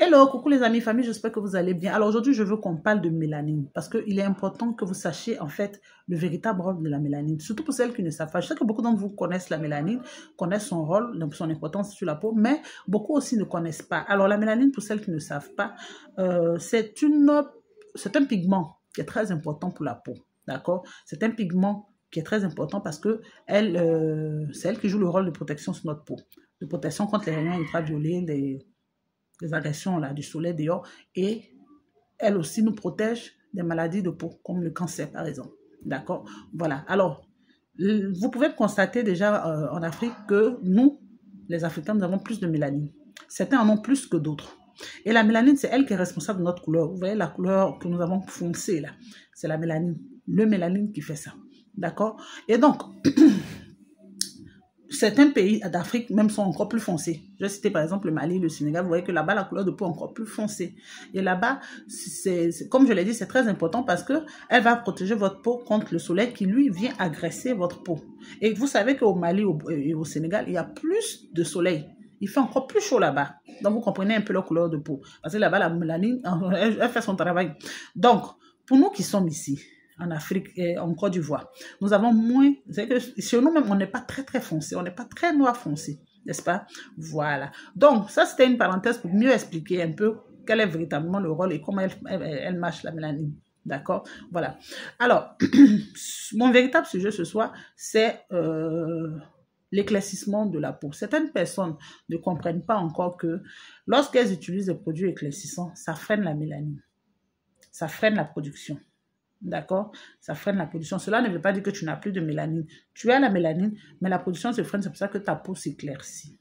Hello, coucou les amis, famille, j'espère que vous allez bien. Alors aujourd'hui, je veux qu'on parle de mélanine parce qu'il est important que vous sachiez en fait le véritable rôle de la mélanine, surtout pour celles qui ne savent pas. Je sais que beaucoup d'entre vous connaissent la mélanine, connaissent son rôle, son importance sur la peau, mais beaucoup aussi ne connaissent pas. Alors la mélanine, pour celles qui ne savent pas, c'est un pigment qui est très important pour la peau, d'accord? C'est un pigment qui est très important parce que c'est elle qui joue le rôle de protection sur notre peau, de protection contre les rayons ultraviolets, les agressions là, du soleil dehors, et elle aussi nous protège des maladies de peau, comme le cancer par exemple. D'accord? Voilà. Alors, vous pouvez constater déjà en Afrique que nous, les Africains, nous avons plus de mélanine. Certains en ont plus que d'autres. Et la mélanine, c'est elle qui est responsable de notre couleur. Vous voyez la couleur que nous avons foncée là, c'est la mélanine. Le mélanine qui fait ça. D'accord? Et donc, certains pays d'Afrique même sont encore plus foncés. Je vais citer par exemple le Mali, le Sénégal. Vous voyez que là-bas, la couleur de peau est encore plus foncée. Et là-bas, comme je l'ai dit, c'est très important parce qu'elle va protéger votre peau contre le soleil qui, lui, vient agresser votre peau. Et vous savez qu'au Mali et au Sénégal, il y a plus de soleil. Il fait encore plus chaud là-bas. Donc, vous comprenez un peu leur couleur de peau. Parce que là-bas, la mélanine, elle fait son travail. Donc, pour nous qui sommes ici, en Afrique et en Côte d'Ivoire, nous avons moins, c'est que chez nous-mêmes, on n'est pas très foncé, on n'est pas très noir foncé, n'est-ce pas? Voilà. Donc, ça, c'était une parenthèse pour mieux expliquer un peu quel est véritablement le rôle et comment elle marche, la mélanine. D'accord? Voilà. Alors, mon véritable sujet ce soir, c'est l'éclaircissement de la peau. Certaines personnes ne comprennent pas encore que lorsqu'elles utilisent des produits éclaircissants, ça freine la mélanine. Ça freine la production. D'accord? Ça freine la production. Cela ne veut pas dire que tu n'as plus de mélanine. Tu as la mélanine, mais la production se freine, c'est pour ça que ta peau s'éclaircit.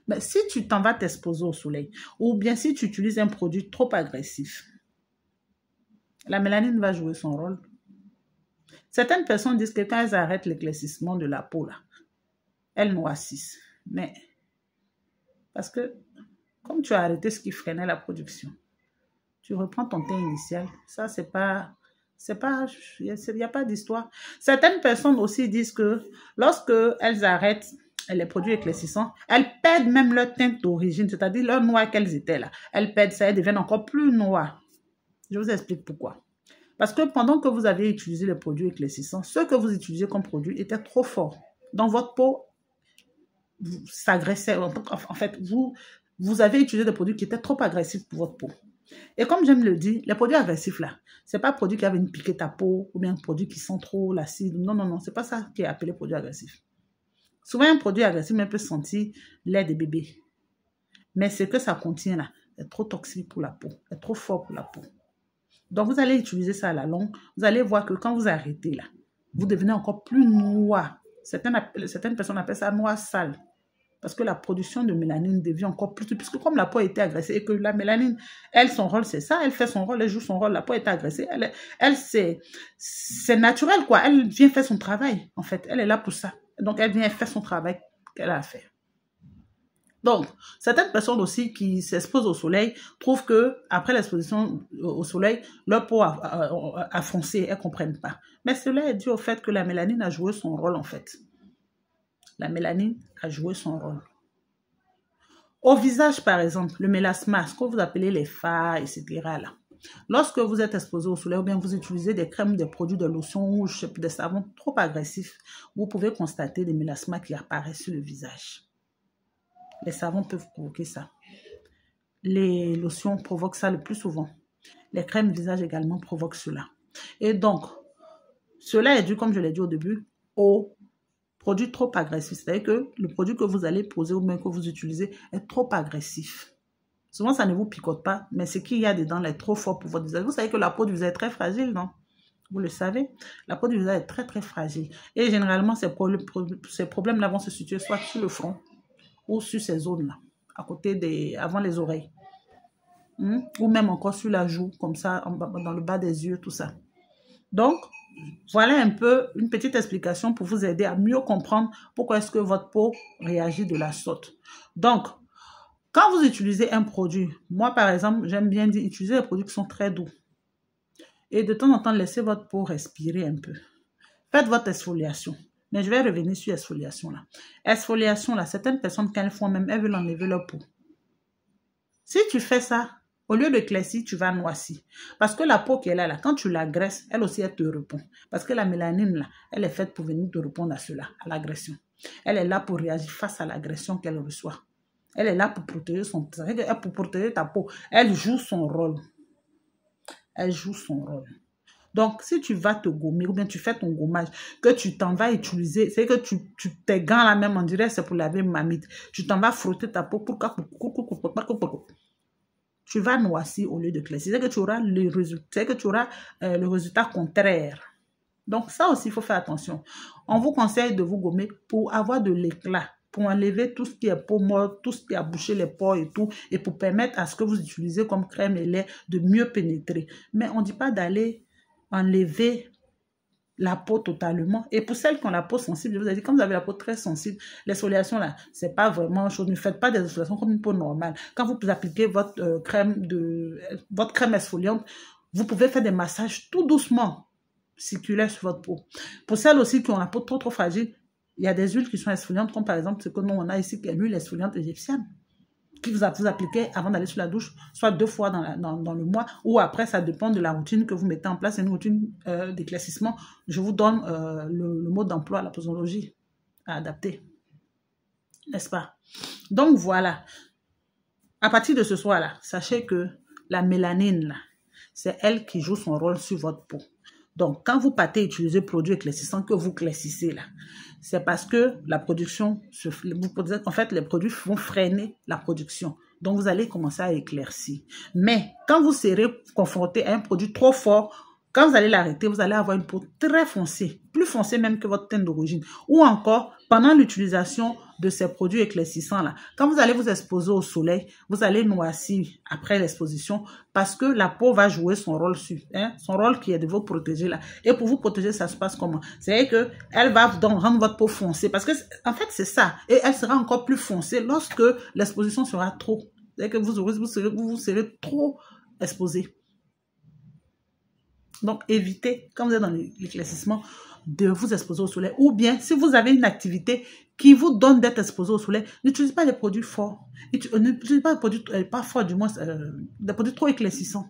Mais si tu t'en vas t'exposer au soleil, ou bien si tu utilises un produit trop agressif, la mélanine va jouer son rôle. Certaines personnes disent que quand elles arrêtent l'éclaircissement de la peau, là, elles noircissent. Mais, parce que, comme tu as arrêté ce qui freinait la production, tu reprends ton teint initial. Ça, il n'y a pas d'histoire. Certaines personnes aussi disent que lorsque elles arrêtent les produits éclaircissants, elles perdent même leur teinte d'origine, c'est-à-dire leur noir qu'elles étaient là. Elles perdent ça, elles deviennent encore plus noires. Je vous explique pourquoi. Parce que pendant que vous avez utilisé les produits éclaircissants, ce que vous utilisez comme produit était trop fort. Dans votre peau, s'agressait. En fait, vous avez utilisé des produits qui étaient trop agressifs pour votre peau. Et comme j'aime le dire, les produits agressifs là, c'est pas un produit qui va venir piquer ta peau ou bien un produit qui sent trop l'acide. Non, c'est pas ça qui est appelé produit agressif. Souvent, un produit agressif même peut sentir lait de bébé. Mais ce que ça contient là est trop toxique pour la peau, est trop fort pour la peau. Donc, vous allez utiliser ça à la longue. Vous allez voir que quand vous arrêtez là, vous devenez encore plus noir. Certaines personnes appellent ça noir sale. Parce que la production de mélanine devient encore plus... Puisque comme la peau a été agressée et que la mélanine, elle, son rôle, c'est ça. Elle fait son rôle, elle joue son rôle. La peau est agressée. C'est naturel, quoi. Elle vient faire son travail, en fait. Elle est là pour ça. Donc, elle vient faire son travail qu'elle a à faire. Donc, certaines personnes aussi qui s'exposent au soleil trouvent que après l'exposition au soleil, leur peau a foncé. Elles ne comprennent pas. Mais cela est dû au fait que la mélanine a joué son rôle, en fait. La mélanine a joué son rôle. Au visage, par exemple, le mélasma, ce que vous appelez les fards, etc. Là. Lorsque vous êtes exposé au soleil ou bien vous utilisez des crèmes, des produits de lotion ou des savons trop agressifs, vous pouvez constater des mélasmas qui apparaissent sur le visage. Les savons peuvent provoquer ça. Les lotions provoquent ça le plus souvent. Les crèmes visage également provoquent cela. Et donc, cela est dû, comme je l'ai dit au début, au produit trop agressif. C'est-à-dire que le produit que vous allez poser ou même que vous utilisez est trop agressif. Souvent, ça ne vous picote pas, mais ce qu'il y a dedans est trop fort pour votre visage. Vous savez que la peau du visage est très fragile, non? Vous le savez, la peau du visage est très fragile. Et généralement, ces problèmes-là vont se situer soit sur le front ou sur ces zones-là, à côté avant les oreilles. Ou même encore sur la joue, comme ça, dans le bas des yeux, tout ça. Donc, voilà un peu une petite explication pour vous aider à mieux comprendre pourquoi est-ce que votre peau réagit de la sorte. Donc, quand vous utilisez un produit, moi par exemple, j'aime bien dire utiliser des produits qui sont très doux. Et de temps en temps, laissez votre peau respirer un peu. Faites votre exfoliation. Mais je vais revenir sur l'exfoliation là. Exfoliation là, certaines personnes quand elles font même, elles veulent enlever leur peau. Si tu fais ça, Au lieu d'éclaircir, tu vas noircir. Parce que la peau qui est là, quand tu l'agraisses, elle aussi, elle te répond. Parce que la mélanine, là, elle est faite pour venir te répondre à cela, à l'agression. Elle est là pour réagir face à l'agression qu'elle reçoit. Elle est là pour protéger pour protéger ta peau. Elle joue son rôle. Elle joue son rôle. Donc, si tu vas te gommer ou bien tu fais ton gommage, que tu t'en vas utiliser, c'est que tes gants là même, on dirait c'est pour laver mamite. Tu t'en vas frotter ta peau pour tu vas noircir au lieu de clair. C'est que tu auras le résultat, c'est que tu auras le résultat contraire. Donc, ça aussi, il faut faire attention. On vous conseille de vous gommer pour avoir de l'éclat, pour enlever tout ce qui est peau morte, tout ce qui a bouché les pores et tout, et pour permettre à ce que vous utilisez comme crème et lait de mieux pénétrer. Mais on ne dit pas d'aller enlever la peau totalement. Et pour celles qui ont la peau sensible, je vous ai dit, quand vous avez la peau très sensible, l'exfoliation là, c'est pas vraiment chose. Ne faites pas des exfoliations comme une peau normale. Quand vous appliquez votre crème exfoliante, vous pouvez faire des massages tout doucement circulaires sur votre peau. Pour celles aussi qui ont la peau trop fragile, il y a des huiles qui sont exfoliantes, comme par exemple ce que nous on a ici, qui est l'huile exfoliante égyptienne, qui vous appliquez avant d'aller sur la douche, soit 2 fois dans le mois, ou après, ça dépend de la routine que vous mettez en place. C'est une routine d'éclaircissement. Je vous donne le mode d'emploi, la posologie à adapter. N'est-ce pas? Donc, voilà. À partir de ce soir-là, sachez que la mélanine, c'est elle qui joue son rôle sur votre peau. Donc, quand vous partez utiliser produits éclaircissants que vous éclaircissez là, c'est parce que la production, en fait, les produits vont freiner la production. Donc, vous allez commencer à éclaircir. Mais, quand vous serez confronté à un produit trop fort, quand vous allez l'arrêter, vous allez avoir une peau très foncée, plus foncée même que votre teinte d'origine. Ou encore, pendant l'utilisation de ces produits éclaircissants-là, quand vous allez vous exposer au soleil, vous allez noircir après l'exposition parce que la peau va jouer son rôle son rôle qui est de vous protéger là. Et pour vous protéger, ça se passe comment? C'est qu'elle va rendre votre peau foncée parce que, en fait, c'est ça. Et elle sera encore plus foncée lorsque l'exposition sera trop. C'est que vous serez trop exposé. Donc, évitez, quand vous êtes dans l'éclaircissement, de vous exposer au soleil. Ou bien, si vous avez une activité qui vous donne d'être exposé au soleil, n'utilisez pas les produits forts. N'utilisez pas les produits, pas forts du moins, des produits trop éclaircissants.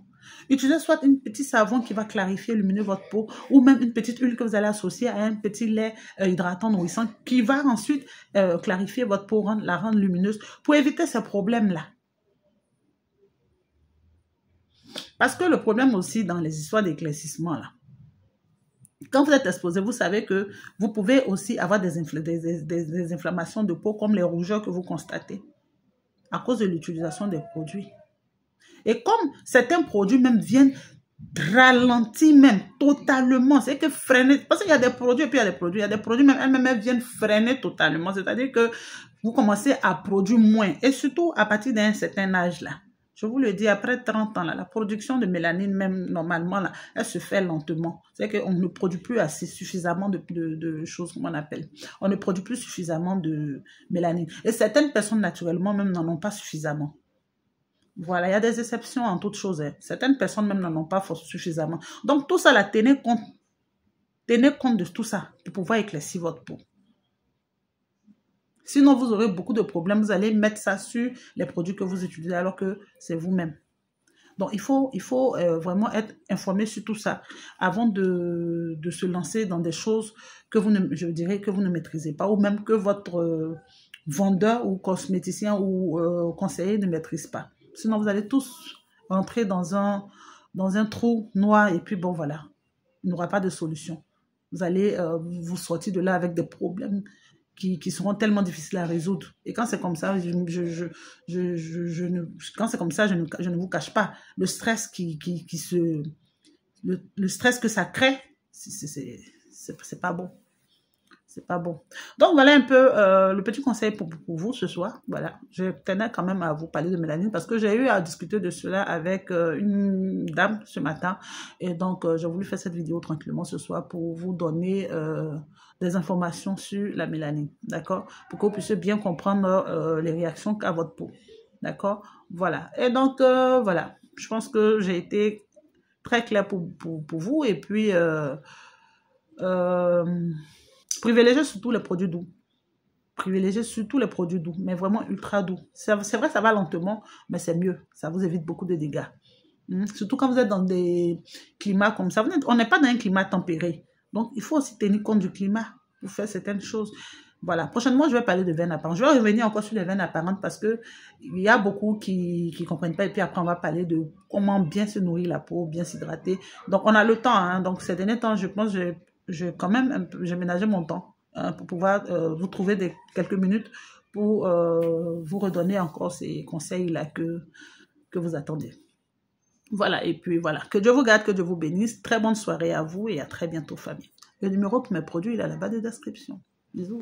Utilisez soit un petit savon qui va clarifier, illuminer votre peau, ou même une petite huile que vous allez associer à un petit lait hydratant, nourrissant, qui va ensuite clarifier votre peau, la rendre lumineuse, pour éviter ces problèmes-là. Parce que le problème aussi dans les histoires d'éclaircissement, là, quand vous êtes exposé, vous savez que vous pouvez aussi avoir des inflammations de peau comme les rougeurs que vous constatez à cause de l'utilisation des produits. Et comme certains produits même viennent ralentir même totalement, c'est que freiner, parce qu'il y a des produits et puis il y a des produits, même elles-mêmes viennent freiner totalement, c'est-à-dire que vous commencez à produire moins et surtout à partir d'un certain âge là. Je vous le dis, après 30 ans, là, la production de mélanine, même normalement, là, elle se fait lentement. C'est qu'on ne produit plus assez suffisamment de choses, comme on appelle. On ne produit plus suffisamment de mélanine. Et certaines personnes, naturellement, même n'en ont pas suffisamment. Voilà, il y a des exceptions en toutes choses. Hein. Certaines personnes, même, n'en ont pas suffisamment. Donc, tout ça, là, tenez compte de tout ça pour pouvoir éclaircir votre peau. Sinon, vous aurez beaucoup de problèmes. Vous allez mettre ça sur les produits que vous utilisez alors que c'est vous-même. Donc, il faut vraiment être informé sur tout ça avant de se lancer dans des choses que je dirais que vous ne maîtrisez pas ou même que votre vendeur ou cosméticien ou conseiller ne maîtrise pas. Sinon, vous allez tous rentrer dans un trou noir et puis bon, voilà, il n'y aura pas de solution. Vous allez vous sortir de là avec des problèmes qui seront tellement difficiles à résoudre. Et quand c'est comme ça, quand c'est comme ça, je ne vous cache pas le stress le stress que ça crée, c'est pas bon. C'est pas bon. Donc, voilà un peu le petit conseil pour vous ce soir. Voilà, je tenais quand même à vous parler de mélanine parce que j'ai eu à discuter de cela avec une dame ce matin. Et donc, j'ai voulu faire cette vidéo tranquillement ce soir pour vous donner des informations sur la mélanine. D'accord? Pour que vous puissiez bien comprendre les réactions qu'a votre peau. D'accord? Voilà. Et donc, voilà. Je pense que j'ai été très claire pour vous. Et puis, privilégiez surtout les produits doux privilégiez surtout les produits doux, mais vraiment ultra doux. C'est vrai, ça va lentement, mais c'est mieux. Ça vous évite beaucoup de dégâts. Surtout quand vous êtes dans des climats comme ça. On n'est pas dans un climat tempéré. Donc, il faut aussi tenir compte du climat pour faire certaines choses. Voilà. Prochainement, je vais parler de veines apparentes. Je vais revenir encore sur les veines apparentes parce que il y a beaucoup qui ne comprennent pas. Et puis après, on va parler de comment bien se nourrir la peau, bien s'hydrater. Donc, on a le temps. Hein. Donc, ces derniers temps, je pense que j'ai ménagé mon temps pour pouvoir vous trouver quelques minutes pour vous redonner encore ces conseils-là que vous attendez. Voilà, et puis voilà. Que Dieu vous garde, que Dieu vous bénisse. Très bonne soirée à vous et à très bientôt, famille. Le numéro pour mes produits, il est à la bas de description. Bisous.